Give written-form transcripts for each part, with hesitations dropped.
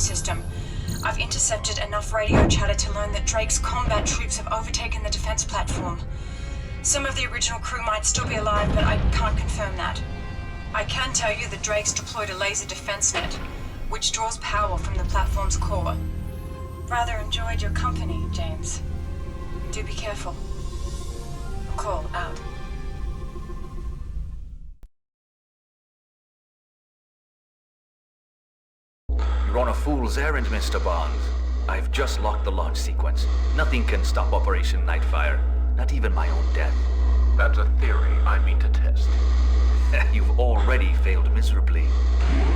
system. I've intercepted enough radio chatter to learn that Drake's combat troops have overtaken the defense platform. Some of the original crew might still be alive, but I can't confirm that. I can tell you that Drake's deployed a laser defense net, which draws power from the platform's core. Rather enjoyed your company, James. Do be careful. Call out. You're on a fool's errand, Mr. Bond. I've just locked the launch sequence. Nothing can stop Operation Nightfire. Not even my own death. That's a theory I mean to test. You've already failed miserably.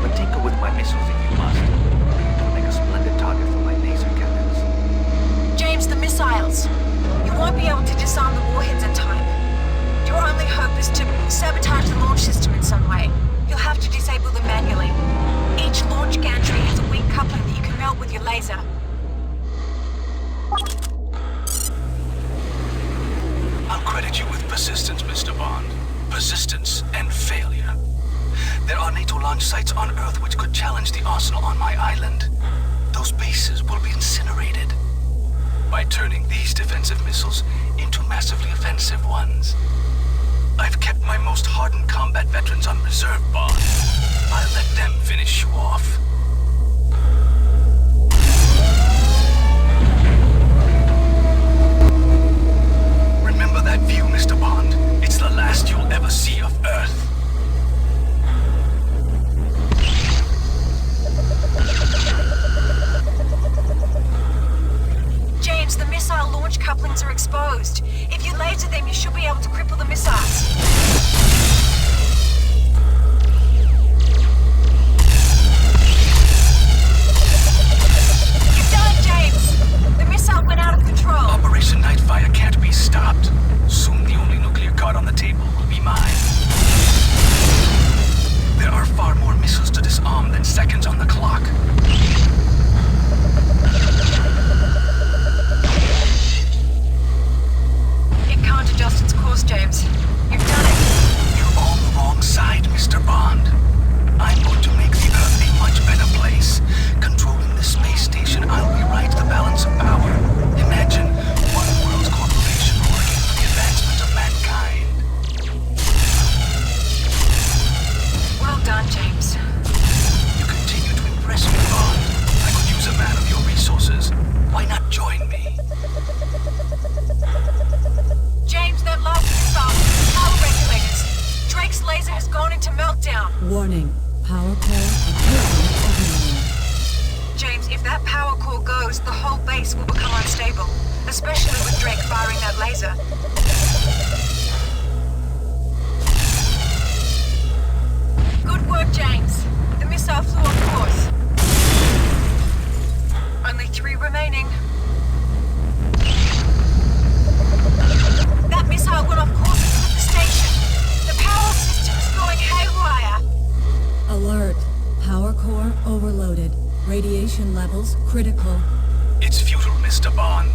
But tinker with my missiles if you must. It'll make a splendid target for my laser cannons. James, the missiles. You won't be able to disarm the warheads in time. Your only hope is to sabotage the launch system in some way. You'll have to disable them manually. Each launch gantry has a weak coupling that you can melt with your laser. I'll credit you with persistence, Mr. Bond. Persistence and failure. There are NATO launch sites on Earth which could challenge the arsenal on my island. Those bases will be incinerated. By turning these defensive missiles into massively offensive ones. I've kept my most hardened combat veterans on reserve, Bond. I'll let them finish you off. Remember that view, Mr. Bond. It's the last you'll ever see of Earth. James, the missile launch couplings are exposed. If you laser them, you should be able to cripple the missiles. You've done it, James! The missile went out of control. Operation Nightfire can't be stopped. Soon the only nuclear card on the table will be mine. There are far more missiles to disarm than seconds on the clock. It can't adjust its course, James. You've done it. You're on the wrong side, Mr. Bond. I'm going to make the Earth a much better place. Controlling the space station, I'll rewrite the balance of power. Imagine one world's corporation working for the advancement of mankind. Well done, James. You continue to impress me, Bond. I could use a man of your resources. Why not join me? James, that last missile, power regulators. Drake's laser has gone into meltdown. Warning. Power core apparently overloaded. James, if that power core goes, the whole base will become unstable. Especially with Drake firing that laser. Good work, James. The missile flew off course. Only 3 remaining. That missile went off course and hit the station. The power system is going haywire. Alert. Power core overloaded. Radiation levels critical. It's futile, Mr. Bond.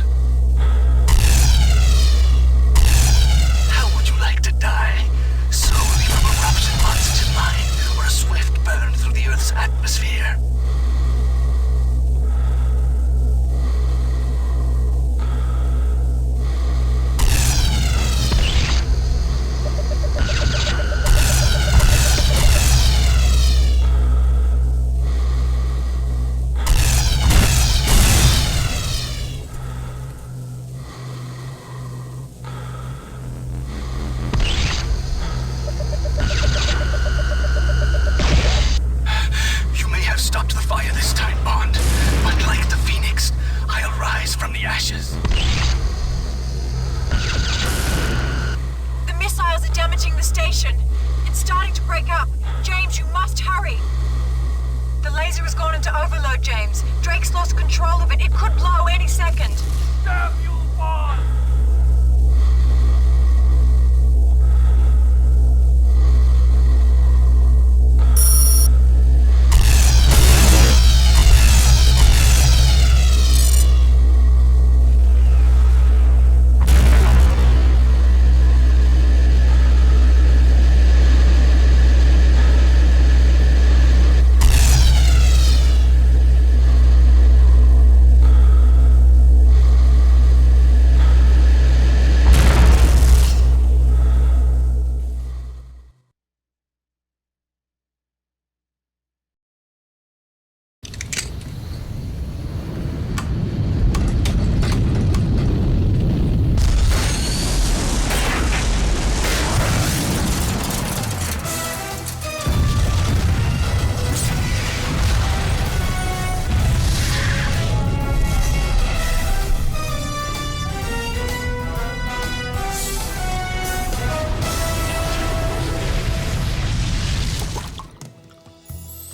How would you like to die? Slowly from a ruptured oxygen line, or a swift burn through the Earth's atmosphere?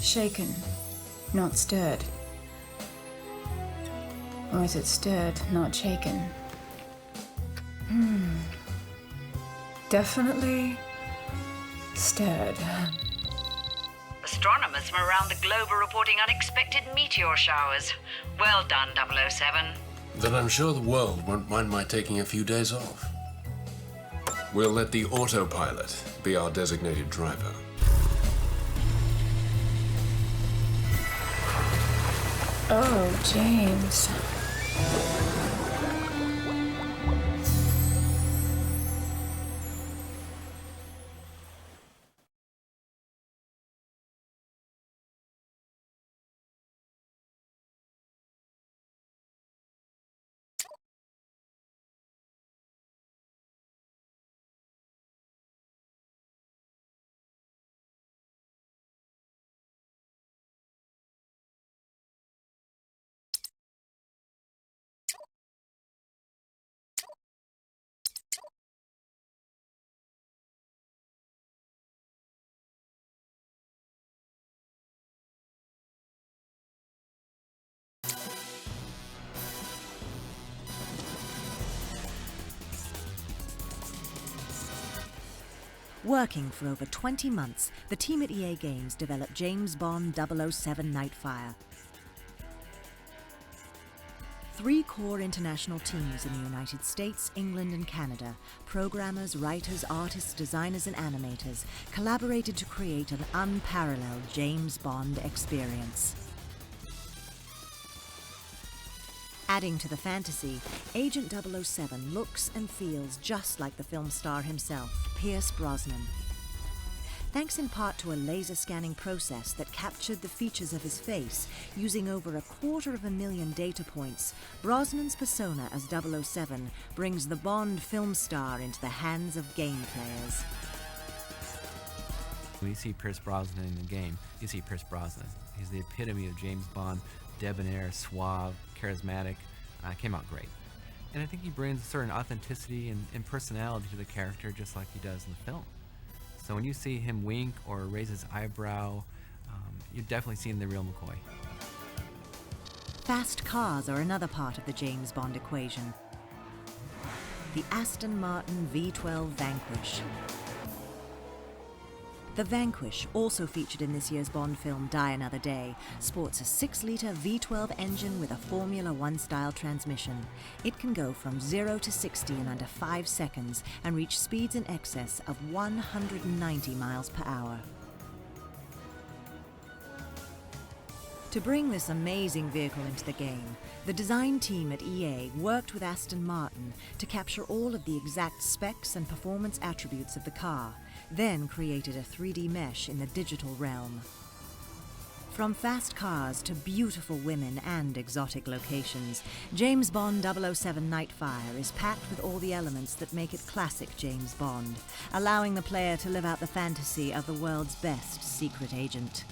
Shaken, not stirred. Or is it stirred, not shaken? Definitely stirred. Astronomers from around the globe are reporting unexpected meteor showers. Well done, 007. Then I'm sure the world won't mind my taking a few days off. We'll let the autopilot be our designated driver. Oh, James. Working for over 20 months, the team at EA Games developed James Bond 007 Nightfire. 3 core international teams in the United States, England and Canada, programmers, writers, artists, designers and animators, collaborated to create an unparalleled James Bond experience. Adding to the fantasy, Agent 007 looks and feels just like the film star himself, Pierce Brosnan. Thanks in part to a laser scanning process that captured the features of his face using over 250,000 data points, Brosnan's persona as 007 brings the Bond film star into the hands of game players. When you see Pierce Brosnan in the game, you see Pierce Brosnan. He's the epitome of James Bond, debonair, suave, charismatic. Came out great. And I think he brings a certain authenticity and personality to the character just like he does in the film. So when you see him wink or raise his eyebrow, you're definitely seeing the real McCoy. Fast cars are another part of the James Bond equation. The Aston Martin V12 Vanquish. The Vanquish, also featured in this year's Bond film Die Another Day, sports a 6-litre V12 engine with a Formula 1 style transmission. It can go from 0 to 60 in under 5 seconds and reach speeds in excess of 190 miles per hour. To bring this amazing vehicle into the game, the design team at EA worked with Aston Martin to capture all of the exact specs and performance attributes of the car, then created a 3D mesh in the digital realm. From fast cars to beautiful women and exotic locations, James Bond 007 Nightfire is packed with all the elements that make it classic James Bond, allowing the player to live out the fantasy of the world's best secret agent.